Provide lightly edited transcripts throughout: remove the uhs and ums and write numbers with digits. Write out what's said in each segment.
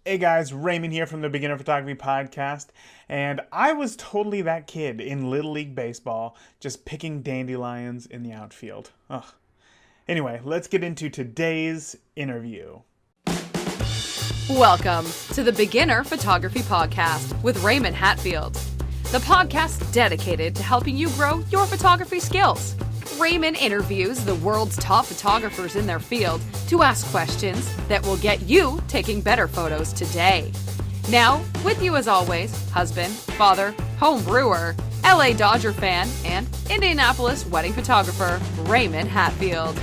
Hey guys, Raymond here from the Beginner Photography Podcast, and I was totally that kid in Little League Baseball, just picking dandelions in the outfield. Ugh. Anyway, let's get into today's interview. Welcome to the Beginner Photography Podcast with Raymond Hatfield, the podcast dedicated to helping you grow your photography skills. Raymond interviews the world's top photographers in their field to ask questions that will get you taking better photos today. Now, with you as always, husband, father, home brewer, LA Dodger fan, and Indianapolis wedding photographer, Raymond Hatfield.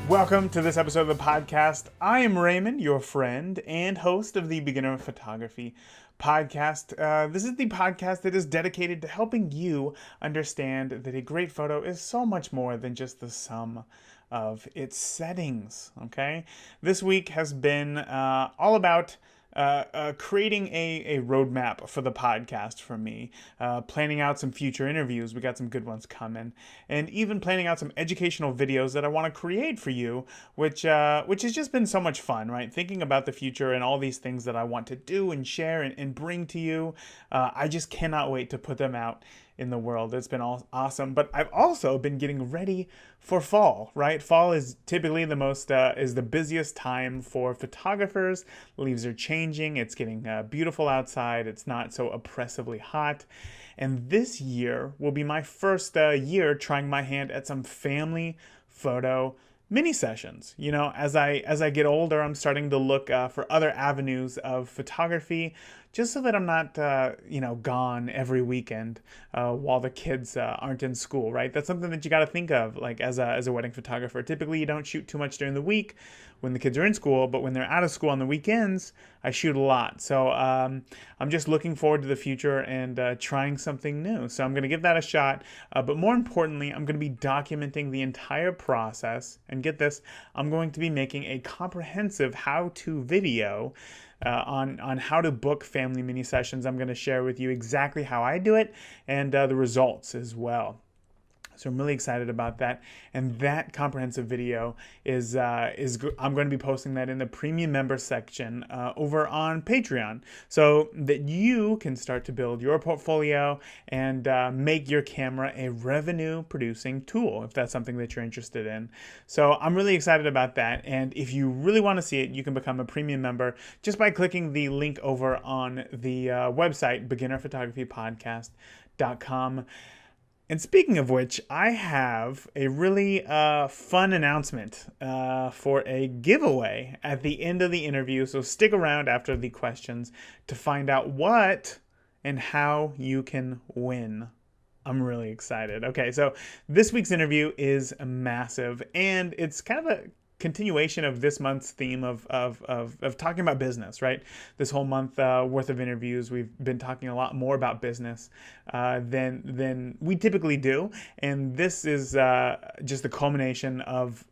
Welcome to this episode of the podcast. I am Raymond, your friend and host of the Beginner Photography Podcast. This is the podcast that is dedicated to helping you understand that a great photo is so much more than just the sum of its settings, okay? This week has been all about creating a roadmap for the podcast for me, planning out some future interviews. We got some good ones coming, and even planning out some educational videos that I want to create for you, which has just been so much fun, right? Thinking about the future and all these things that I want to do and share and bring to you. I just cannot wait to put them out in the world. It's been awesome. But I've also been getting ready for fall, right? Fall is typically the busiest time for photographers. Leaves are changing. It's getting beautiful outside. It's not so oppressively hot. And this year will be my first year trying my hand at some family photo mini sessions. You know, as I get older, I'm starting to look for other avenues of photography, just so that I'm not gone every weekend while the kids aren't in school, right? That's something that you got to think of, like as a wedding photographer. Typically, you don't shoot too much during the week when the kids are in school, but when they're out of school on the weekends, I shoot a lot. So I'm just looking forward to the future and trying something new. So I'm going to give that a shot. But more importantly, I'm going to be documenting the entire process. And get this, I'm going to be making a comprehensive how-to video on how to book family mini sessions. I'm going to share with you exactly how I do it and the results as well. So I'm really excited about that. And that comprehensive video is I'm going to be posting that in the premium member section over on Patreon, so that you can start to build your portfolio and make your camera a revenue producing tool, if that's something that you're interested in. So I'm really excited about that. And if you really want to see it, you can become a premium member just by clicking the link over on the website, beginnerphotographypodcast.com. And speaking of which, I have a really fun announcement for a giveaway at the end of the interview. So stick around after the questions to find out what and how you can win. I'm really excited. Okay, so this week's interview is massive, and it's kind of a continuation of this month's theme of talking about business, right? This whole month worth of interviews, we've been talking a lot more about business than we typically do, and this is just the culmination of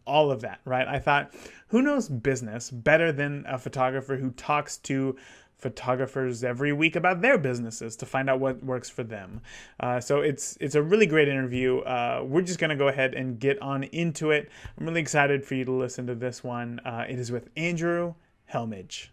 all of that, right? I thought, who knows business better than a photographer who talks to photographers every week about their businesses to find out what works for them. So it's a really great interview. We're just going to go ahead and get on into it. I'm really excited for you to listen to this one. It is with Andrew Hellmich.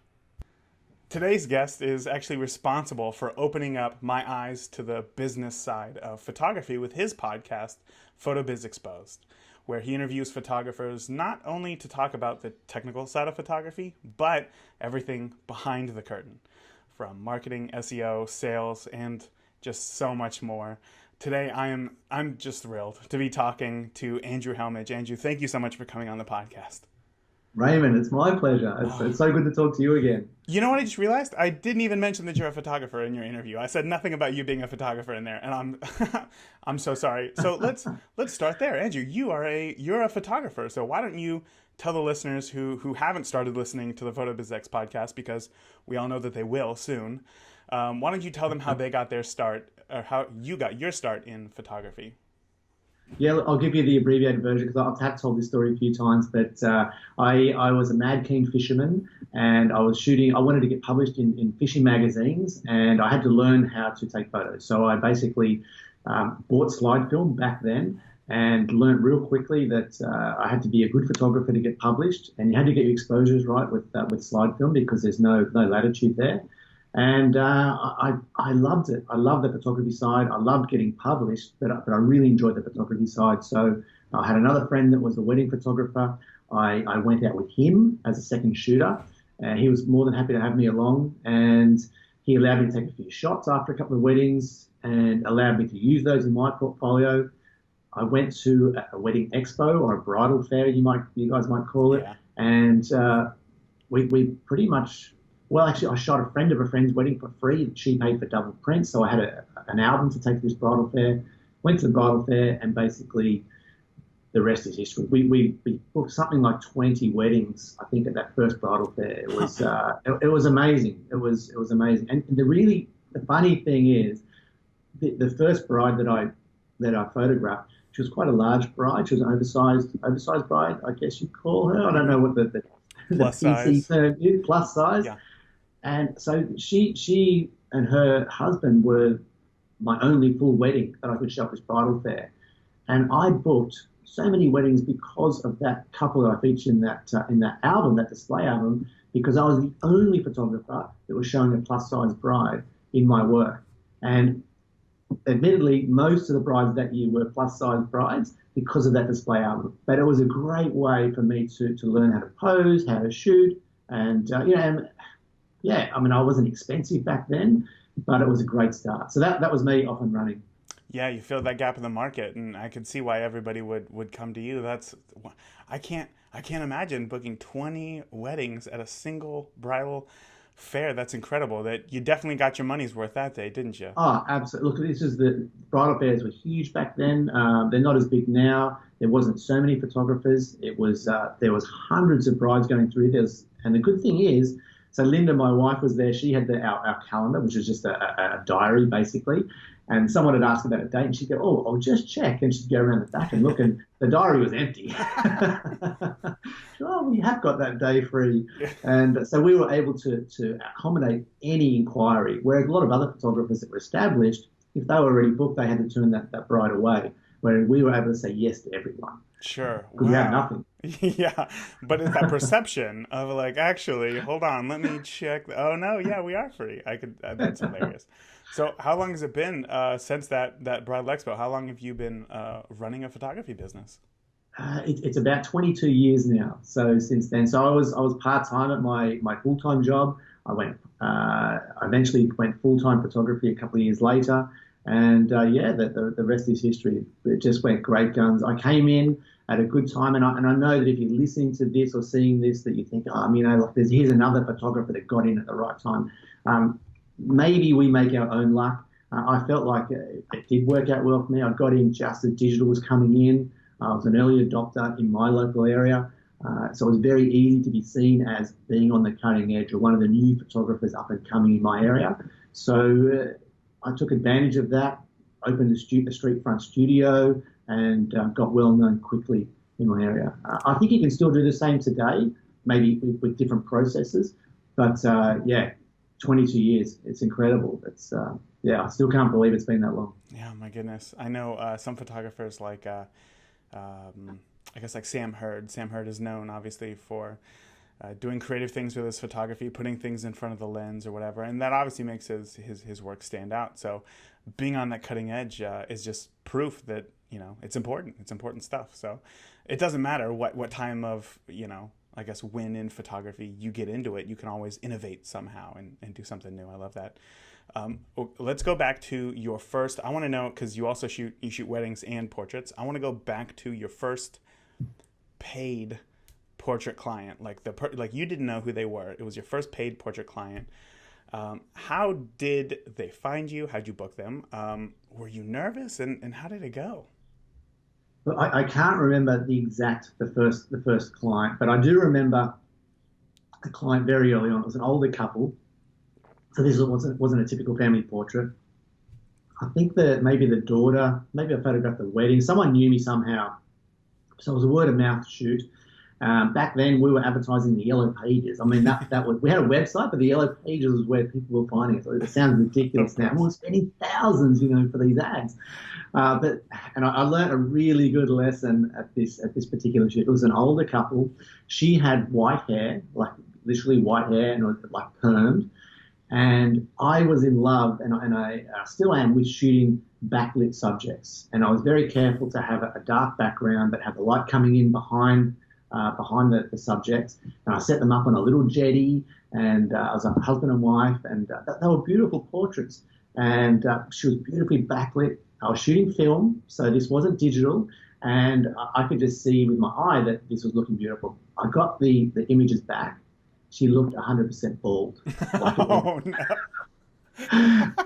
Today's guest is actually responsible for opening up my eyes to the business side of photography with his podcast, PhotoBizX, where he interviews photographers not only to talk about the technical side of photography, but everything behind the curtain, from marketing, SEO, sales, and just so much more. Today, I'm just thrilled to be talking to Andrew Hellmich. Andrew, thank you so much for coming on the podcast. Raymond, it's my pleasure. It's so good to talk to you again. You know what I just realized? I didn't even mention that you're a photographer in your interview. I said nothing about you being a photographer in there, and I'm so sorry. So let's start there. Andrew, you're a photographer. So why don't you tell the listeners who haven't started listening to the PhotoBizX podcast, because we all know that they will soon. Why don't you tell them how they got their start, or how you got your start in photography? Yeah, I'll give you the abbreviated version because I've told this story a few times. But I was a mad keen fisherman, and I was shooting. I wanted to get published in fishing magazines, and I had to learn how to take photos. So I basically bought slide film back then, and learned real quickly that I had to be a good photographer to get published, and you had to get your exposures right with slide film because there's no latitude there. And I loved it. I loved the photography side. I loved getting published, but I really enjoyed the photography side. So I had another friend that was a wedding photographer. I went out with him as a second shooter, and he was more than happy to have me along. And he allowed me to take a few shots after a couple of weddings and allowed me to use those in my portfolio. I went to a wedding expo or a bridal fair, you guys might call it, and we pretty much, well, actually, I shot a friend of a friend's wedding for free. She paid for double print, so I had an album to take to this bridal fair. Went to the bridal fair, and basically the rest is history. We booked something like 20 weddings, I think, at that first bridal fair. It was it was amazing. It was amazing. And the funny thing is, the first bride that I photographed, she was quite a large bride. She was an oversized bride, I guess you'd call her. I don't know what the Plus PC size. term is, plus size. Yeah. And so she and her husband were my only full wedding that I could show at this bridal fair. And I booked so many weddings because of that couple that I featured in that album, that display album, because I was the only photographer that was showing a plus size bride in my work. And admittedly, most of the brides that year were plus-size brides because of that display album. But it was a great way for me to learn how to pose, how to shoot, and I mean, I wasn't expensive back then, but it was a great start. So that was me off and running. Yeah, you filled that gap in the market, and I could see why everybody would come to you. I can't imagine booking 20 weddings at a single bridal fair. That's incredible. That you definitely got your money's worth that day, didn't you? Oh, absolutely. Look, the bridal fairs were huge back then. They're not as big now. There wasn't so many photographers. There was hundreds of brides going through this. And the good thing is, so Linda, my wife, was there. She had our calendar, which was just a diary, basically. And someone had asked about a date, and she'd go, "Oh, I'll just check." And she'd go around the back and look, and the diary was empty. Oh, we have got that day free. And so we were able to accommodate any inquiry, whereas a lot of other photographers that were established, if they were already booked, they had to turn that bride away, where we were able to say yes to everyone. Sure. Because we had nothing. Yeah, but it's that perception of like, actually, hold on, let me check. Oh no, yeah, we are free. That's hilarious. So how long has it been since that bridal expo? How long have you been running a photography business? It's about 22 years now. So since then, so I was part-time at my full-time job. I eventually went full-time photography a couple of years later. And the rest is history. It just went great guns. I came in at a good time, and I know that if you're listening to this or seeing this, that you think, here's another photographer that got in at the right time. Maybe we make our own luck. I felt like it did work out well for me. I got in just as digital was coming in. I was an early adopter in my local area. So it was very easy to be seen as being on the cutting edge or one of the new photographers up and coming in my area. So I took advantage of that, opened a street front studio, and got well known quickly in my area. I think you can still do the same today, maybe with different processes. But 22 years, it's incredible. It's I still can't believe it's been that long. Yeah, my goodness. I know some photographers like I guess like Sam Hurd. Sam Hurd is known obviously for doing creative things with his photography, putting things in front of the lens or whatever, and that obviously makes his work stand out. So being on that cutting edge is just proof that it's important. It's important stuff. So it doesn't matter what time of I guess when in photography you get into it, you can always innovate somehow and do something new. I love that. Let's go back to your first. I want to know, because you also shoot weddings and portraits. I want to go back to your first paid portrait client, like you didn't know who they were. It was your first paid portrait client. How did they find you? How'd you book them? Were you nervous, and how did it go? Well, I can't remember the first client, but I do remember a client very early on. It was an older couple, so this wasn't a typical family portrait. I think that maybe the daughter, maybe I photographed the wedding. Someone knew me somehow, so it was a word of mouth shoot. Back then, we were advertising the Yellow Pages. I mean, that was we had a website, but the Yellow Pages was where people were finding it. So it sounds ridiculous now. We're spending thousands, for these ads. I learned a really good lesson at this particular shoot. It was an older couple. She had white hair, like literally white hair, and it was like permed. And I was in love, and I still am, with shooting backlit subjects. And I was very careful to have a dark background, but have the light coming in behind the subjects. And I set them up on a little jetty, and I was a husband and wife, and they were beautiful portraits. And she was beautifully backlit. I was shooting film, so this wasn't digital, and I could just see with my eye that this was looking beautiful. I got the images back. She looked 100% bald. Oh, no.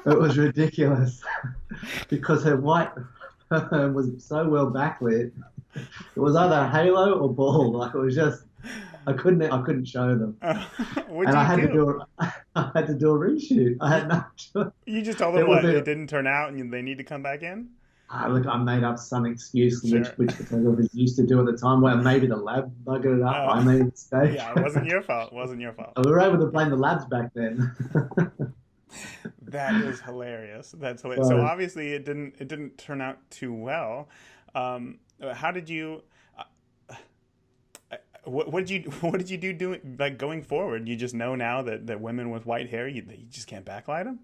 It was ridiculous because her white was so well backlit. It was either halo or bald. Like, it was just, I couldn't show them. What did you do? I had to do a reshoot. I had no choice. You just told them what it didn't turn out and they need to come back in? Look, I made up some excuse, Sure. which photographers used to do at the time, where maybe the lab buggered it up. I made a mistake. Yeah, it wasn't your fault. It wasn't your fault. We were able to blame the labs back then. That is hilarious. That's hilarious. So obviously it didn't turn out too well. How did you? What did you do like going forward? You just know now that women with white hair, you just can't backlight them?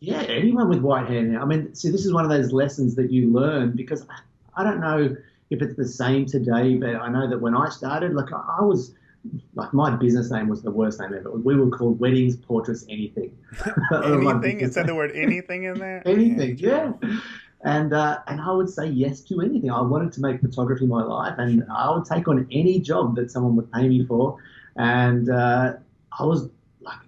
Yeah, anyone with white hair now. I mean, see, this is one of those lessons that you learn, because I don't know if it's the same today, but I know that when I started, like, I was, like, my business name was the worst name ever. We were called Weddings, Portraits, Anything. Anything? It said the word anything in there? Anything, yeah. And I would say yes to anything. I wanted to make photography my life, and I would take on any job that someone would pay me for. And I was, like,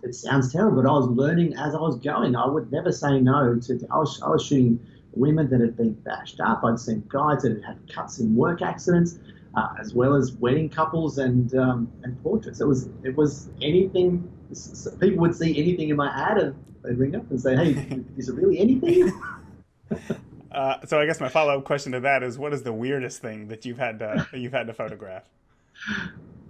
it sounds terrible, but I was learning as I was going. I would never say no to. I was shooting women that had been bashed up. I'd seen guys that had had cuts in work accidents, as well as wedding couples and portraits. It was anything. People would see anything in my ad and they'd ring up and say, "Hey, is it really anything?" So I guess my follow-up question to that is, what is the weirdest thing that you've had to photograph?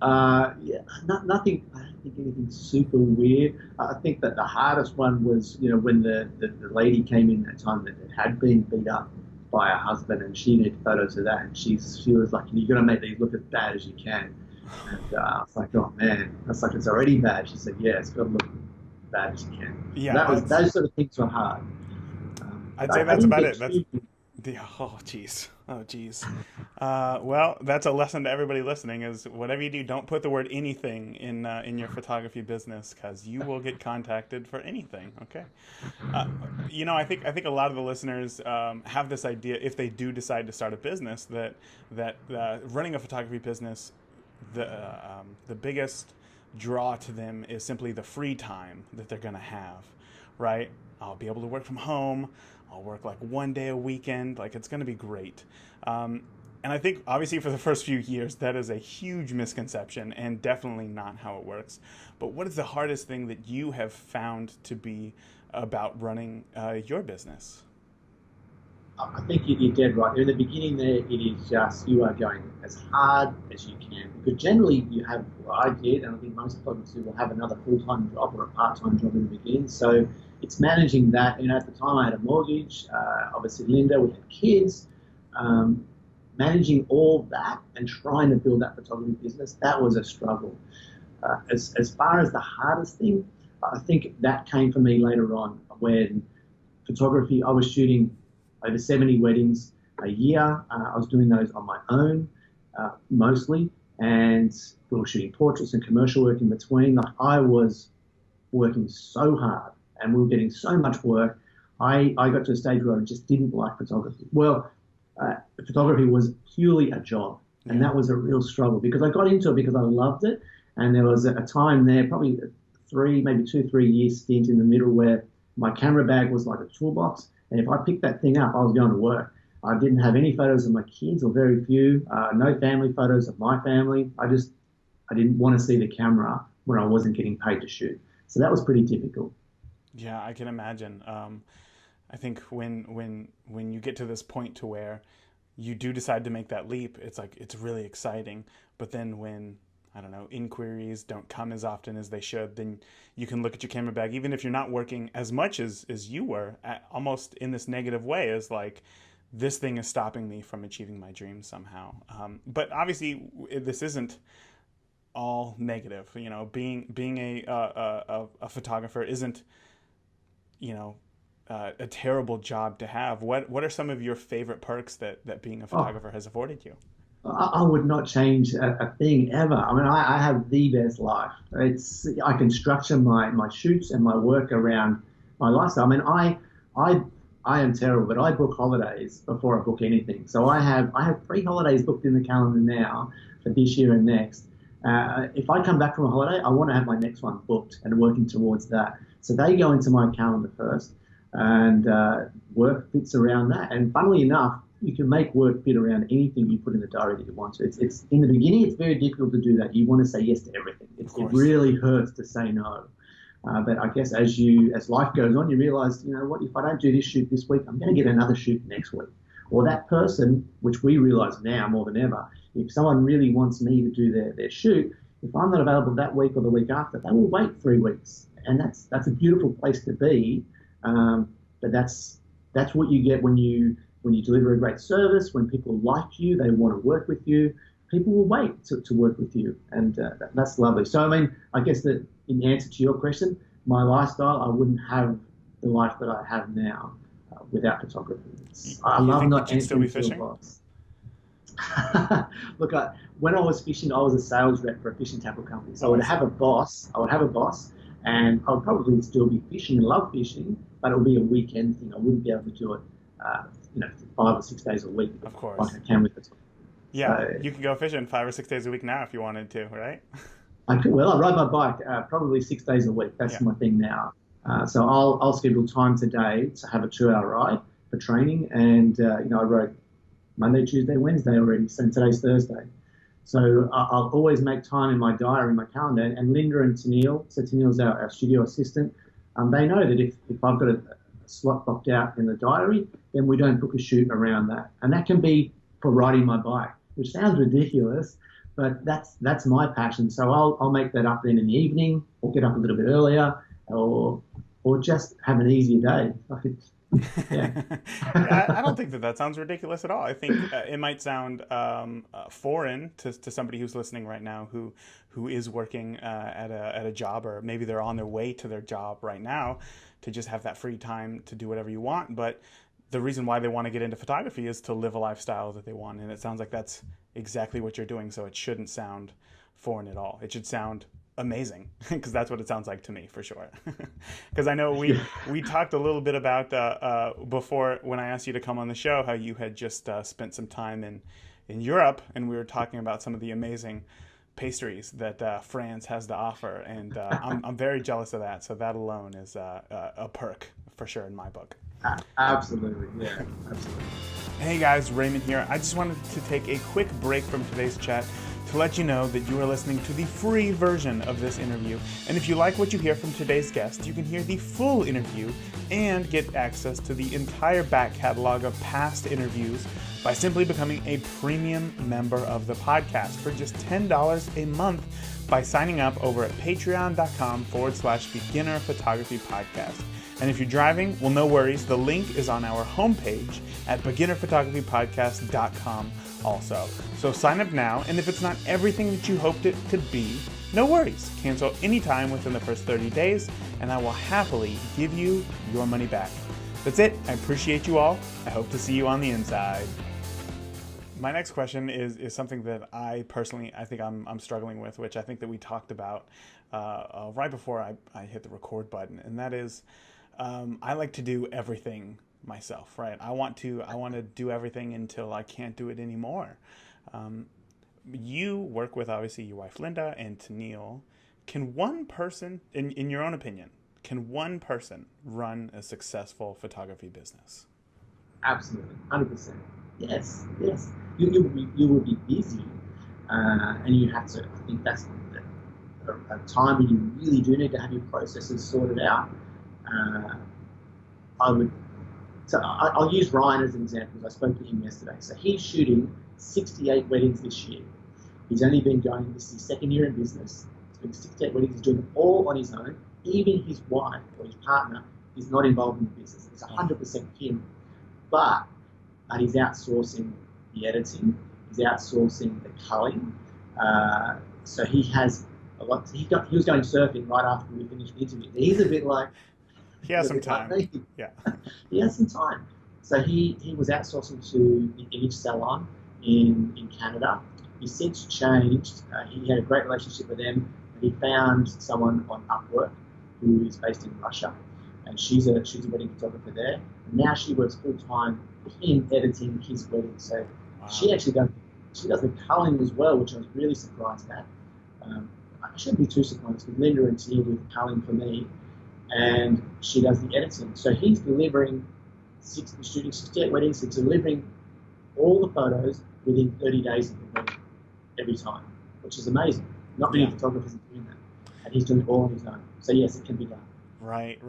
Yeah, nothing. I don't think anything super weird. I think that the hardest one was, when the lady came in that time that had been beat up by her husband, and she needed photos of that, and she was like, "You're gonna make these look as bad as you can." And I was like, "Oh man," I was like, "It's already bad." She said, "Yeah, it's got to look as bad as you can." Yeah, those sort of things were hard. I'd say that's about it. Oh, jeez. Oh, jeez. Well, that's a lesson to everybody listening: is whatever you do, don't put the word anything in your photography business, because you will get contacted for anything. Okay. I think a lot of the listeners have this idea, if they do decide to start a business, that running a photography business, the biggest draw to them is simply the free time that they're going to have, right? I'll be able to work from home. I'll work like one day a weekend. Like, it's going to be great. And I think obviously for the first few years, that is a huge misconception and definitely not how it works. But what is the hardest thing that you have found to be about running your business? I think you're dead right. In the beginning there, it is just, you are going as hard as you can. Because generally you have, what I did, and I think most photographers will have another full-time job or a part-time job in the beginning. So it's managing that. At the time I had a mortgage, obviously Linda, we had kids. Managing all that and trying to build that photography business, that was a struggle. As far as the hardest thing, I think that came for me later on, when photography, I was shooting over 70 weddings a year. I was doing those on my own, mostly, and we were shooting portraits and commercial work in between. Like, I was working so hard and we were getting so much work. I got to a stage where I just didn't like photography. Well, photography was purely a job, and that was a real struggle, because I got into it because I loved it, and there was a time there, probably 2-3 years stint in the middle, where my camera bag was like a toolbox, and if I picked that thing up, I was going to work. I didn't have any photos of my kids, or very few, no family photos of my family. I didn't want to see the camera when I wasn't getting paid to shoot. So that was pretty difficult. Yeah, I can imagine. I think when you get to this point to where you do decide to make that leap, it's like, it's really exciting. But then when, I don't know, inquiries don't come as often as they should, then you can look at your camera bag, even if you're not working as much as you were, almost in this negative way, as like, this thing is stopping me from achieving my dreams somehow. But obviously, this isn't all negative. You know, being a photographer isn't, you know, a terrible job to have. What are some of your favorite perks that being a photographer has afforded you? I would not change a thing ever. I mean, I have the best life. I can structure my shoots and my work around my lifestyle. I mean, I am terrible, but I book holidays before I book anything. So I have 3 holidays booked in the calendar now for this year and next. If I come back from a holiday, I want to have my next one booked and working towards that. So they go into my calendar first, and work fits around that. And funnily enough, you can make work fit around anything you put in the diary that you want to. It's in the beginning, it's very difficult to do that. You want to say yes to everything. It really hurts to say no. But I guess as life goes on, you realize, you know what, if I don't do this shoot this week, I'm going to get another shoot next week. Or that person, which we realize now more than ever, if someone really wants me to do their shoot, if I'm not available that week or the week after, they will wait 3 weeks. And that's a beautiful place to be. But that's what you get when you deliver a great service, when people like you, they want to work with you, people will wait to work with you. And that's lovely. So, I mean, I guess that in answer to your question, my lifestyle, I wouldn't have the life that I have now without photography. I love not answering to a boss. Look, when I was fishing, I was a sales rep for a fishing tackle company. So I would have a boss, and I would probably still be fishing and love fishing, but it would be a weekend thing. I wouldn't be able to do it, 5 or 6 days a week. Of course. Like I can with it. Yeah, so, you can go fishing 5 or 6 days a week now if you wanted to, right? I ride my bike probably 6 days a week. That's my thing now. So I'll schedule time today to have a 2-hour ride for training, and I rode Monday, Tuesday, Wednesday already, so today's Thursday. So I'll always make time in my diary, in my calendar, and Linda and Tennille, so Tennille's our studio assistant, they know that if I've got a slot blocked out in the diary, then we don't book a shoot around that. And that can be for riding my bike, which sounds ridiculous, but that's my passion. So I'll make that up then in the evening, or get up a little bit earlier, or just have an easier day. Yeah. I don't think that sounds ridiculous at all. I think it might sound foreign to somebody who's listening right now who is working at a job, or maybe they're on their way to their job right now, to just have that free time to do whatever you want. But the reason why they want to get into photography is to live a lifestyle that they want, and it sounds like that's exactly what you're doing. So it shouldn't sound foreign at all. It should sound amazing, because that's what it sounds like to me, for sure. Because I know we talked a little bit about before, when I asked you to come on the show, how you had just spent some time in Europe, and we were talking about some of the amazing pastries that France has to offer, and I'm very jealous of that. So that alone is a perk for sure in my book. Absolutely, yeah, absolutely. Hey guys, Raymond here. I just wanted to take a quick break from today's chat to let you know that you are listening to the free version of this interview. And if you like what you hear from today's guest, you can hear the full interview and get access to the entire back catalog of past interviews by simply becoming a premium member of the podcast for just $10 a month by signing up over at patreon.com/beginner photography podcast. And if you're driving, well, no worries. The link is on our homepage at beginnerphotographypodcast.com also. So sign up now, and if it's not everything that you hoped it to be, no worries. Cancel anytime within the first 30 days, and I will happily give you your money back. That's it. I appreciate you all. I hope to see you on the inside. My next question is something that I think I'm struggling with, which I think that we talked about right before I hit the record button, and that is, I like to do everything myself, right? I want to do everything until I can't do it anymore. You work with, obviously, your wife Linda and Tennille. Can one person, in your own opinion, can one person run a successful photography business? Absolutely, 100%. Yes. You will be busy, and you have to. I think that's a time when you really do need to have your processes sorted out. I'll use Ryan as an example. I spoke to him yesterday. So he's shooting 68 weddings this year. He's only been going, this is his second year in business. He's been 68 weddings, he's doing them all on his own. Even his wife or his partner is not involved in the business. It's 100% him. But he's outsourcing the editing, he's outsourcing the culling. So he has a lot. He was going surfing right after we finished the interview. He's a bit like, he has some time. Like Yeah. He has some time. So he was outsourcing to the image salon in Canada. He's since changed. He had a great relationship with them, and he found someone on Upwork who is based in Russia, and she's a wedding photographer there. And now she works full time with him editing his wedding. So she actually does the culling as well, which I was really surprised at. I shouldn't be too surprised because Linda and Tia do the culling for me, and she does the editing. So he's delivering shooting 68 weddings, he's delivering all the photos within 30 days of the wedding every time, which is amazing. Not many photographers are doing that, and he's doing it all on his own. So yes, it can be done. Right.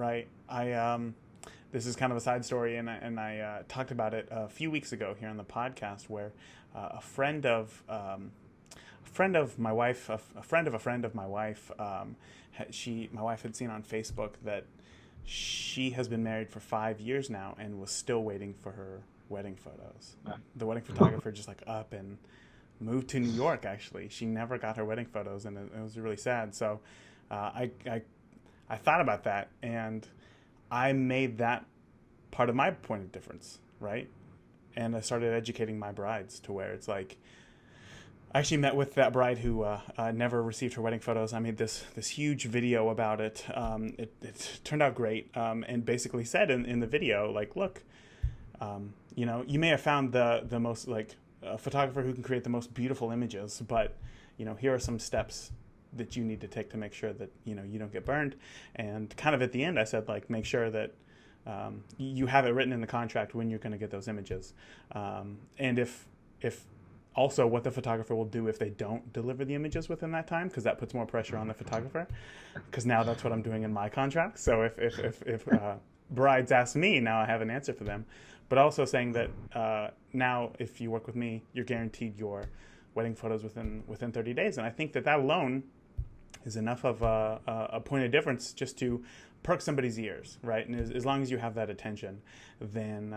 This is kind of a side story, and I talked about it a few weeks ago here on the podcast, where a friend of my wife, a friend of a friend of my wife, my wife had seen on Facebook that she has been married for 5 years now and was still waiting for her wedding photos. The wedding photographer just like up and moved to New York. Actually, she never got her wedding photos, and it was really sad. So I thought about that, and I made that part of my point of difference, right? And I started educating my brides to where it's like, I actually met with that bride who never received her wedding photos. I made this huge video about it. It turned out great, and basically said in the video, like, look, you may have found the most, like, a photographer who can create the most beautiful images, but, here are some steps that you need to take to make sure that, you don't get burned. And kind of at the end, I said, like, make sure that you have it written in the contract when you're going to get those images. And if also what the photographer will do if they don't deliver the images within that time, because that puts more pressure on the photographer, because now that's what I'm doing in my contract. So if brides ask me, now I have an answer for them. But also saying that now if you work with me, you're guaranteed your wedding photos within 30 days. And I think that alone is enough of a point of difference just to perk somebody's ears, right? And as long as you have that attention, then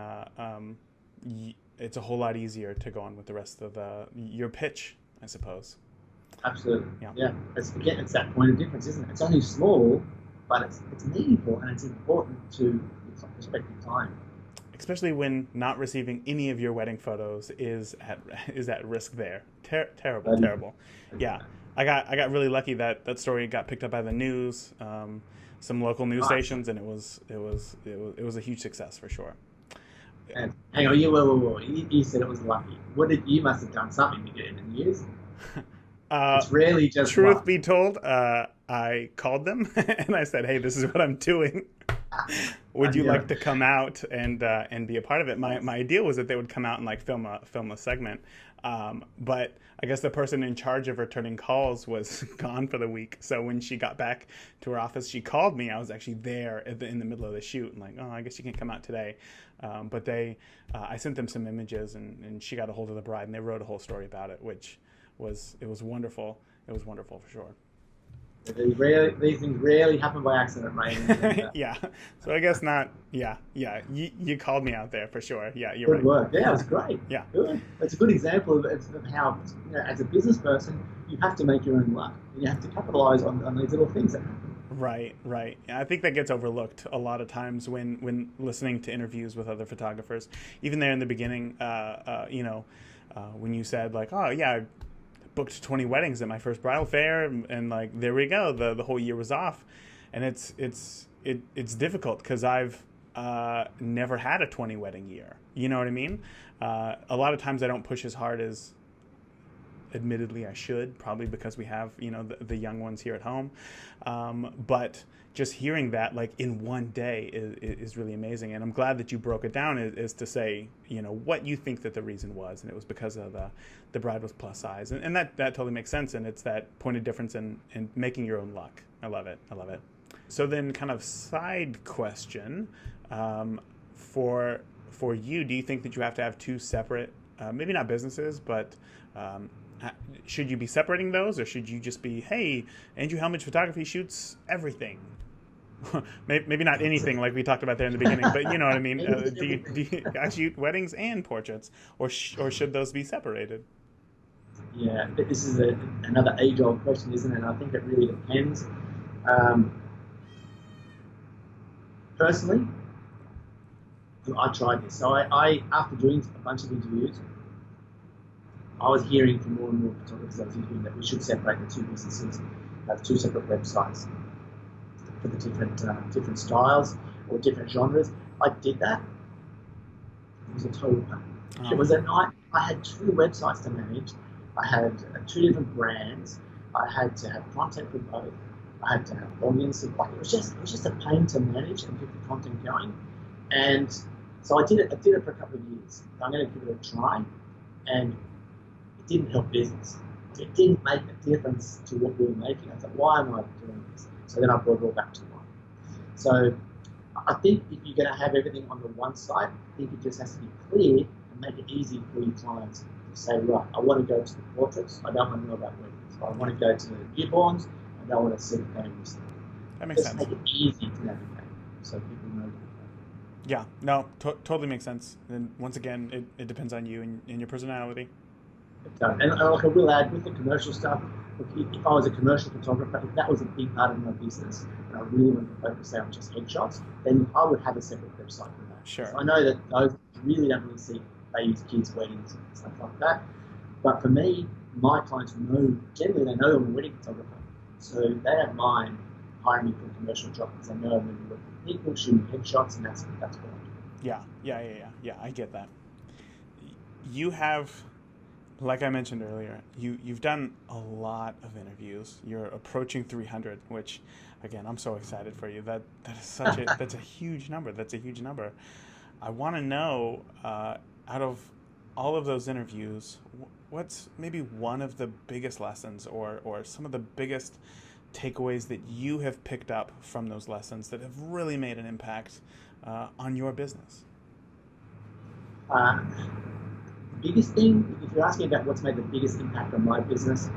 it's a whole lot easier to go on with the rest of your pitch, I suppose. Absolutely. Yeah. It's that point of difference, isn't it? It's only small, but it's meaningful and it's important to respective time. Especially when not receiving any of your wedding photos is at risk there. Terrible. Yeah. I got really lucky that story got picked up by the news, some local news stations, and it was a huge success for sure. And hang on, you said it was lucky. You must have done something to get it in the news. It's rarely just truth luck. Be told, I called them and I said, hey, this is what I'm doing. Would you like to come out and be a part of it? My idea was that they would come out and like film a segment, but I guess the person in charge of returning calls was gone for the week. So when she got back to her office, she called me. I was actually there in the middle of the shoot, and like, oh, I guess you can't come out today. But I sent them some images, and she got a hold of the bride, and they wrote a whole story about it, which was wonderful. It was wonderful for sure. These things rarely happen by accident, right? Yeah. So I guess not. Yeah. You called me out there for sure. Yeah, you're good right. Work. Yeah, it was great. Yeah. Good. It's a good example of how, as a business person, you have to make your own luck. You have to capitalize on these little things that happen. Right. I think that gets overlooked a lot of times when listening to interviews with other photographers. Even there in the beginning, when you said like, oh yeah, I booked 20 weddings at my first bridal fair, and like there we go, the whole year was off, and it's difficult because I've never had a 20 wedding year. You know what I mean? A lot of times I don't push as hard as admittedly I should, probably because we have the young ones here at home, but just hearing that like in one day is really amazing. And I'm glad that you broke it down is to say what you think that the reason was, and it was because of the bride was plus size, and that totally makes sense. And it's that point of difference in making your own luck. I love it. So then, kind of side question, for you, do you think that you have to have two separate, maybe not businesses, but Should you be separating those, or should you just be, hey, Andrew Hellmich Photography shoots everything? Maybe not anything like we talked about there in the beginning, but you know what I mean. Do you guys shoot weddings and portraits, or should those be separated? Yeah, but this is another age-old question, isn't it? And I think it really depends. Personally, I tried this. So I after doing a bunch of interviews, I was hearing from more and more photographers I was interviewing that we should separate the two businesses, have two separate websites for the different styles or different genres. I did that. It was a total pain. Oh. It was a night. I had two websites to manage. I had two different brands. I had to have content for both. I had to have logins. Like it was just a pain to manage and get the content going. And so I did it for a couple of years. I'm going to give it a try, and it didn't help business. It didn't make a difference to what we were making. I thought, why am I doing this? So then I brought it all back to one. So I think if you're going to have everything on the one site, I think it just has to be clear and make it easy for your clients to say, right, I want to go to the portraits. I don't want to know about weddings. I want to go to the newborns. I don't want to see the families. That makes just sense. Make it easy to navigate so people know that. Yeah, no, totally makes sense. And once again, it depends on you and your personality. And like I will add, with the commercial stuff, if I was a commercial photographer, if that was a big part of my business, and I really wanted to focus on just headshots, then I would have a separate website for that. Sure. So I know that those really don't really see babies, kids, weddings, and stuff like that. But for me, my clients know, generally they know I'm a wedding photographer. So they don't mind hiring me for a commercial job because they know I'm going to be working with people, shooting headshots, and that's what I do. Yeah, I get that. You have, like I mentioned earlier, you've done a lot of interviews. You're approaching 300, which, again, I'm so excited for you. That is that's a huge number. That's a huge number. I want to know, out of all of those interviews, what's maybe one of the biggest lessons or some of the biggest takeaways that you have picked up from those lessons that have really made an impact on your business? The biggest thing, if you're asking about what's made the biggest impact on my business,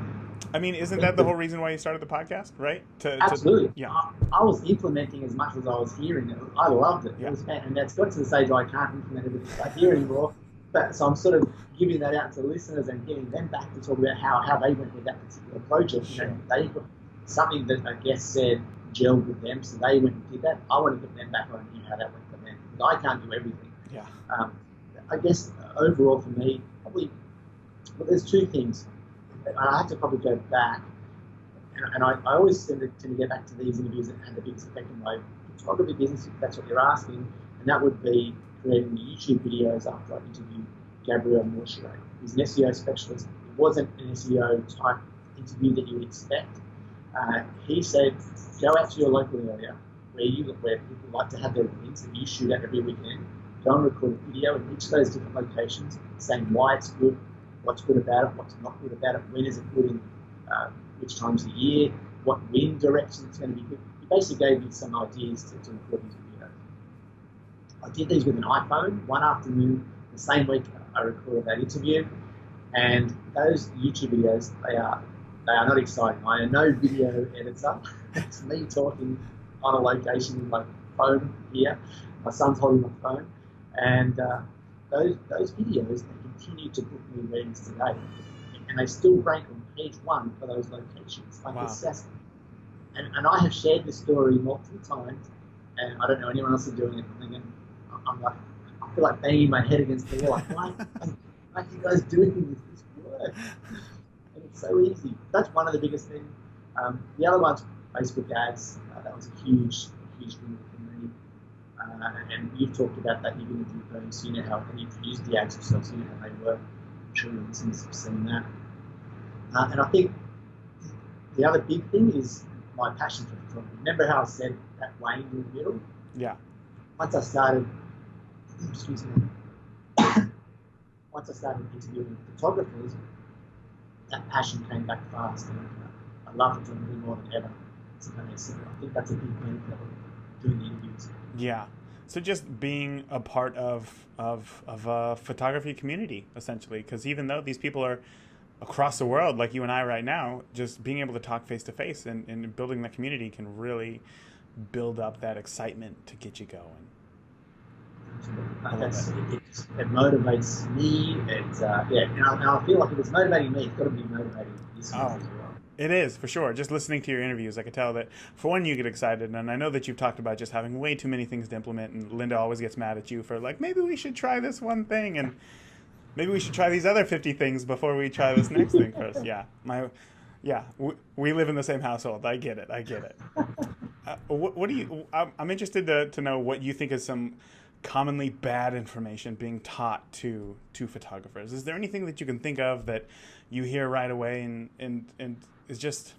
I mean, isn't that the whole reason why you started the podcast, right? Absolutely. Yeah. I was implementing as much as I was hearing it. I loved it. Yeah. And that's got to the stage where I can't implement everything I hear anymore. But so I'm sort of giving that out to listeners and getting them back to talk about how they went with that particular project. Sure. You know, they got something that I guess said gelled with them, so they went and did that. I want to get them back on and hear how that went for them. But I can't do everything. Yeah. I guess overall for me, probably, well, there's two things. I have to probably go back, and I always tend to get back to these interviews that had the biggest effect on my photography business, if that's what you're asking, and that would be creating the YouTube videos after I interviewed Gabriel Morchere. He's an SEO specialist. It wasn't an SEO type interview that you would expect. He said, go out to your local area where people like to have their weddings that you shoot at every weekend. Go and record a video in each of those different locations, saying why it's good, what's good about it, what's not good about it, when is it good in which times of the year, what wind direction it's going to be good. He basically gave me some ideas to record these videos. I did these with an iPhone one afternoon, the same week I recorded that interview, and those YouTube videos, they are not exciting. I am no video editor. It's me talking on a location with my phone here. My son's holding my phone, and those videos, they continue to book me weddings today, and they still rank on page 1 for those locations. Like, wow. It's just, and I have shared this story multiple times, and I don't know anyone else is doing it. I'm like, I feel like banging my head against the wall. Like, why are you guys doing this work? And it's so easy. That's one of the biggest things. The other one's Facebook ads. That was a huge thing for me. And you've talked about that. You've interviewed those. You know how you produce the ads yourself. So you know how they work. I'm sure your listeners have seen that. And I think the other big thing is my passion for photography. Remember how I said that waned in the middle? Yeah. Once I started interviewing photographers, that passion came back fast, and I love photography more than ever. So I think that's a big benefit of doing the interviews. Yeah. So just being a part of a photography community, essentially, because even though these people are across the world, like you and I right now, just being able to talk face to face and building that community can really build up that excitement to get you going. It motivates me. And I feel like if it's motivating me, it's got to be motivating listeners as well. It is, for sure. Just listening to your interviews, I could tell that, for one, you get excited, and I know that you've talked about just having way too many things to implement, and Linda always gets mad at you for, like, maybe we should try this one thing, and maybe we should try these other 50 things before we try this next thing first. We live in the same household. I get it. What do you... I'm interested to know what you think is some commonly bad information being taught to photographers. Is there anything that you can think of that you hear right away and is just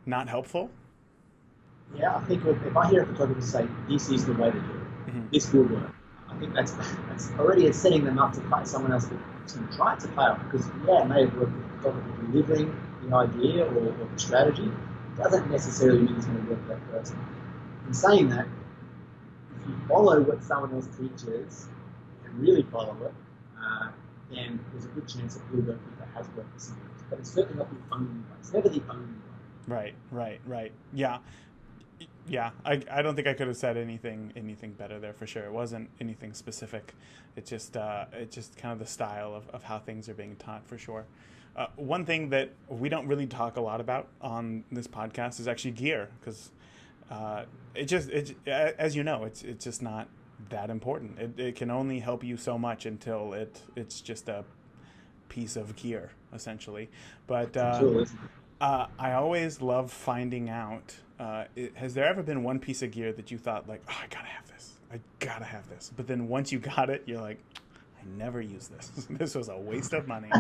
not helpful? Yeah, I think if I hear a photographer say, this is the way to do it, this will work, I think that's already setting them up to find someone else that's going to try it to fail. Because, it may have worked with the photographer delivering the idea or the strategy. It doesn't necessarily mean it's going to work for that person. In saying that, if you follow what someone else teaches and really follow it, then there's a good chance it will work if it has worked for someone else. But it's certainly not the only way. It's never the only way. Right. Yeah. I don't think I could have said anything better there for sure. It wasn't anything specific. It's just kind of the style of how things are being taught for sure. One thing that we don't really talk a lot about on this podcast is actually gear, because as you know, it's just not that important. It can only help you so much until it's just a piece of gear, essentially. But I always love finding out, has there ever been one piece of gear that you thought, like, oh, I gotta have this. But then once you got it, you're like, I never use this. This was a waste of money.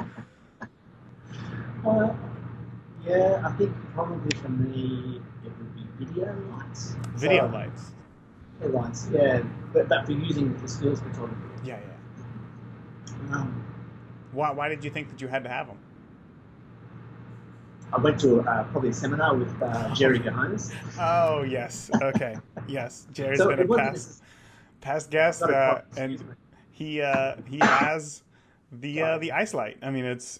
Yeah, I think probably for me it would be video lights. Lights, yeah. But for using for stills photography. Yeah. Why did you think that you had to have them? I went to probably a seminar with Jerry Gahonis. Oh, yes. Okay. Yes. Jerry's been a past guest, and he has the ice light. I mean, it's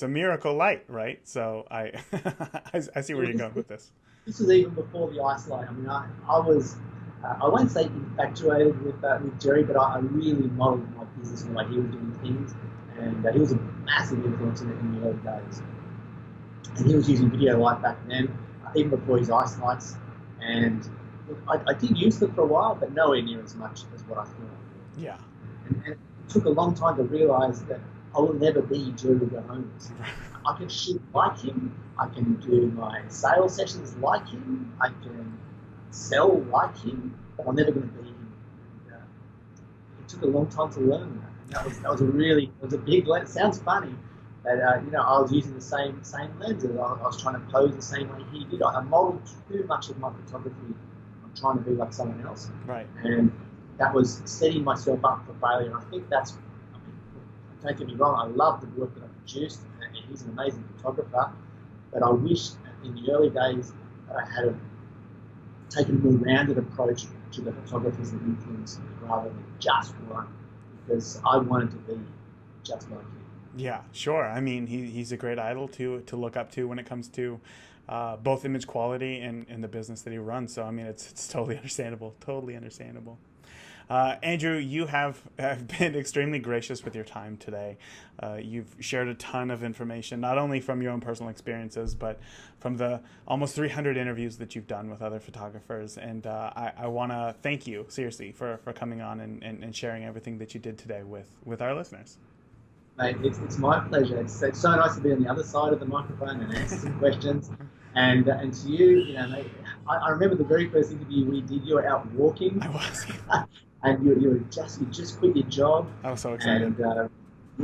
a miracle light, right? So I see where you're going with this. This was even before the ice light. I mean, I was I won't say infatuated with Jerry, but I really modeled my business and the way he was doing things, and he was a massive influence in the early days. And he was using video light back then, even before his ice lights. And look, I did use them for a while, but nowhere near as much as what I thought. Yeah. And it took a long time to realise that I will never be Jerry Gahonis. I can shoot like him. I can do my sales sessions like him. I can sell like him, but I'm never going to be him. And, it took a long time to learn that. That was a big lens. It sounds funny, but I was using the same lenses. I was trying to pose the same way he did. I modeled too much of my photography. I'm trying to be like someone else. Right. And that was setting myself up for failure. And I think don't get me wrong, I love the work that I produced, and he's an amazing photographer, but I wish in the early days that I had taken a more rounded approach to the photographers that influenced me rather than just one, because I wanted to be just like him. Yeah, sure. I mean, he's a great idol to look up to when it comes to both image quality and the business that he runs. So, I mean, it's totally understandable. Andrew, you have been extremely gracious with your time today. You've shared a ton of information, not only from your own personal experiences, but from the almost 300 interviews that you've done with other photographers. And I want to thank you, seriously, for coming on and sharing everything that you did today with our listeners. Mate, it's my pleasure. It's so nice to be on the other side of the microphone and answer some questions. And to you, mate, I remember the very first interview we did. You were out walking. I was. And you just quit your job. I was so excited. And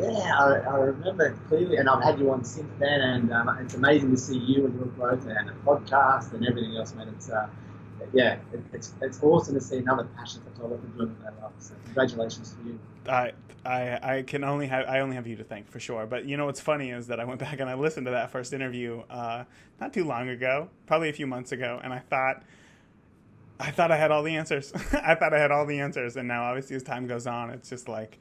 I remember it clearly, and I've had you on since then. And it's amazing to see you and your growth and the podcast and everything else, man. It's awesome to see another passionate photographer doing what they love. So congratulations to you. I only have you to thank for sure. But what's funny is that I went back and I listened to that first interview not too long ago, probably a few months ago, and I thought I had all the answers. And now obviously as time goes on, it's just like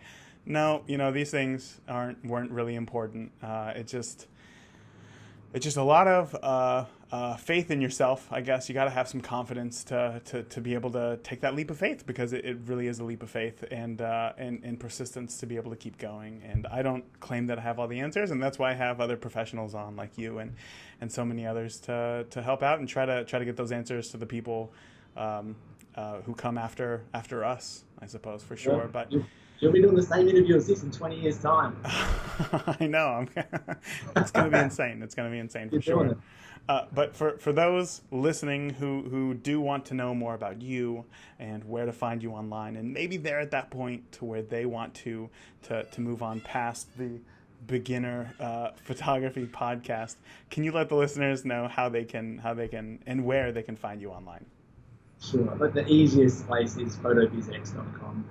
no, these things weren't really important. It's just a lot of faith in yourself. I guess you got to have some confidence to be able to take that leap of faith, because it really is a leap of faith, and persistence to be able to keep going. And I don't claim that I have all the answers, and that's why I have other professionals on like you and so many others to help out and try to get those answers to the people who come after us, I suppose, for sure. But you'll be doing the same interview as this in 20 years' time. I know. It's going to be insane. It's going to be insane for sure. But for those listening who do want to know more about you and where to find you online, and maybe they're at that point to where they want to move on past the beginner photography podcast, can you let the listeners know how they can and where they can find you online? Sure. But the easiest place is PhotoBizX.com.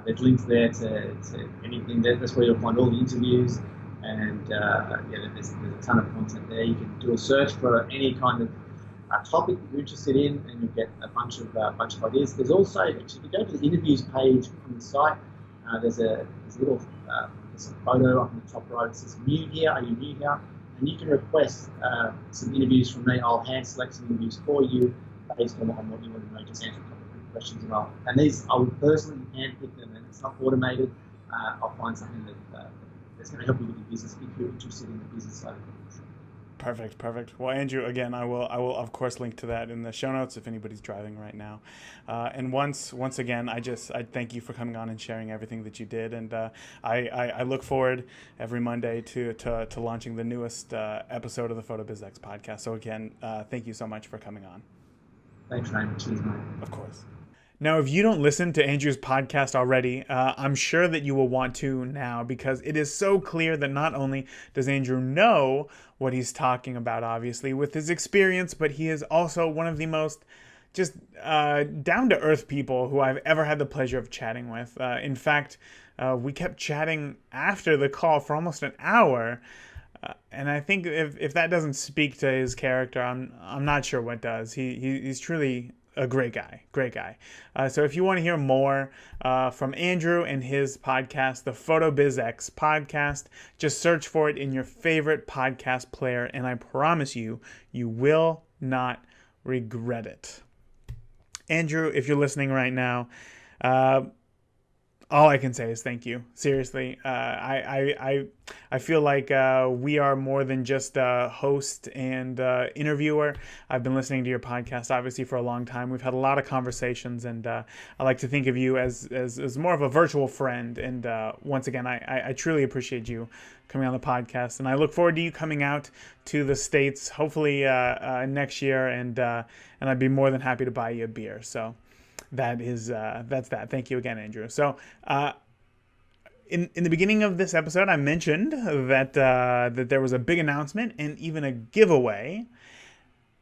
There's links there to anything. That's where you'll find all the interviews, and there's a ton of content there. You can do a search for any kind of topic that you're interested in, and you'll get a bunch of ideas. There's also, actually, if you go to the interviews page on the site, there's a little there's a photo up in the top right. It says "New here." Are you new here? And you can request some interviews from me. I'll hand select some interviews for you based on what you want to know. Just answer a couple of questions and all. And these, I would personally handpick them, and it's not automated. I'll find something that's going to help you with your business if you're interested in the business side of things. Perfect. Well, Andrew, again, I will of course link to that in the show notes if anybody's driving right now. And once again, I thank you for coming on and sharing everything that you did. And I look forward every Monday to launching the newest episode of the PhotoBizX podcast. So again, thank you so much for coming on. Thanks, Ryan. Cheers, mate. Of course. Now, if you don't listen to Andrew's podcast already, I'm sure that you will want to now, because it is so clear that not only does Andrew know what he's talking about, obviously, with his experience, but he is also one of the most just down-to-earth people who I've ever had the pleasure of chatting with. In fact, we kept chatting after the call for almost an hour. And I think if that doesn't speak to his character, I'm not sure what does. He's truly a great guy. So if you want to hear more from Andrew and his podcast, the PhotoBizX podcast, just search for it in your favorite podcast player, and I promise you will not regret it. Andrew, if you're listening right now, all I can say is thank you. Seriously, I feel like we are more than just a host and interviewer. I've been listening to your podcast, obviously, for a long time. We've had a lot of conversations, and I like to think of you as more of a virtual friend. And once again, I truly appreciate you coming on the podcast, and I look forward to you coming out to the States, hopefully next year, and I'd be more than happy to buy you a beer. So. That's that. Thank you again, Andrew. So, in the beginning of this episode, I mentioned that there was a big announcement and even a giveaway,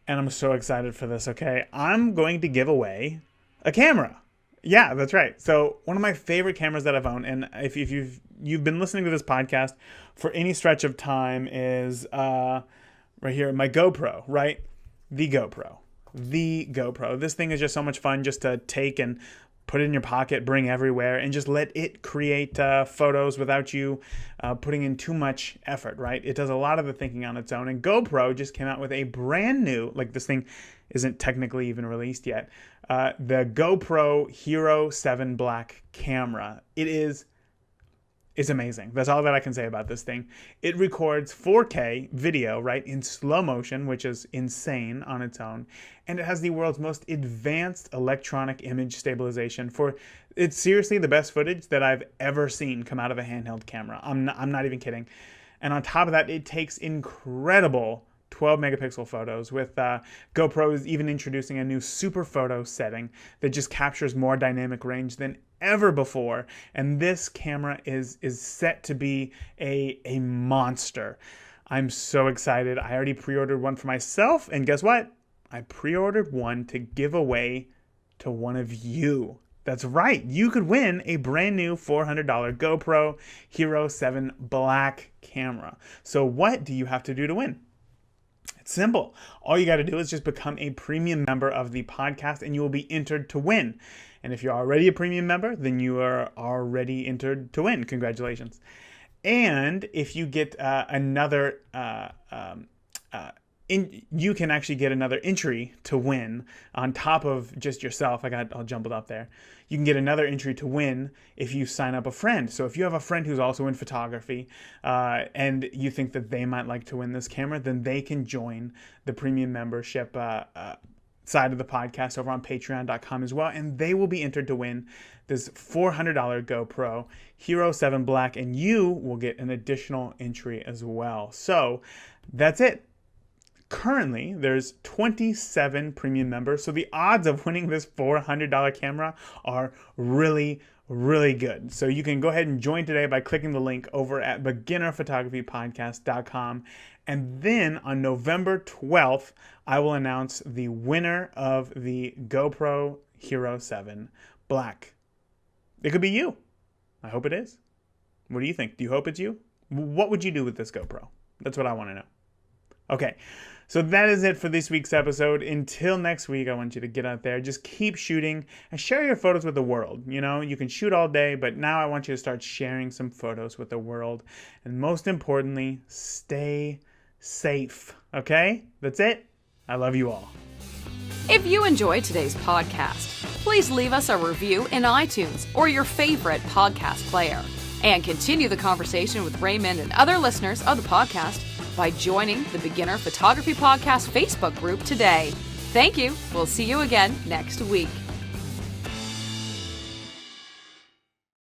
and I'm so excited for this. Okay, I'm going to give away a camera. Yeah, that's right. So, one of my favorite cameras that I've owned, and if you've been listening to this podcast for any stretch of time, is right here, my Gopro. Right, the Gopro. This thing is just so much fun just to take and put it in your pocket, bring everywhere, and just let it create photos without you putting in too much effort, right? It does a lot of the thinking on its own. And Gopro just came out with a brand new, like this thing isn't technically even released yet, the GoPro Hero 7 Black camera. It's amazing. That's all that I can say about this thing. It records 4K video, right, in slow motion, which is insane on its own. And it has the world's most advanced electronic image stabilization. It's seriously the best footage that I've ever seen come out of a handheld camera. I'm not even kidding. And on top of that, it takes incredible 12 megapixel photos, with GoPro is even introducing a new super photo setting that just captures more dynamic range than ever before. And this camera is set to be a monster. I'm so excited. I already pre-ordered one for myself, and guess what? I pre-ordered one to give away to one of you. That's right. You could win a brand new $400 GoPro Hero 7 Black camera. So what do you have to do to win? It's simple. All you got to do is just become a premium member of the podcast and you will be entered to win. And if you're already a premium member, then you are already entered to win. Congratulations. And if you get you can actually get another entry to win on top of just yourself. I got all jumbled up there. You can get another entry to win if you sign up a friend. So if you have a friend who's also in photography and you think that they might like to win this camera, then they can join the premium membership side of the podcast over on patreon.com as well. And they will be entered to win this $400 GoPro Hero 7 Black, and you will get an additional entry as well. So that's it. Currently, there's 27 premium members, so the odds of winning this $400 camera are really, really good. So you can go ahead and join today by clicking the link over at beginnerphotographypodcast.com. And then on November 12th, I will announce the winner of the GoPro Hero 7 Black. It could be you. I hope it is. What do you think? Do you hope it's you? What would you do with this GoPro? That's what I want to know. Okay, so that is it for this week's episode. Until next week, I want you to get out there, just keep shooting and share your photos with the world. You know, you can shoot all day, but now I want you to start sharing some photos with the world. And most importantly, stay safe, okay? That's it. I love you all. If you enjoyed today's podcast, please leave us a review in iTunes or your favorite podcast player. And continue the conversation with Raymond and other listeners of the podcast by joining the Beginner Photography Podcast Facebook group today. Thank you. We'll see you again next week.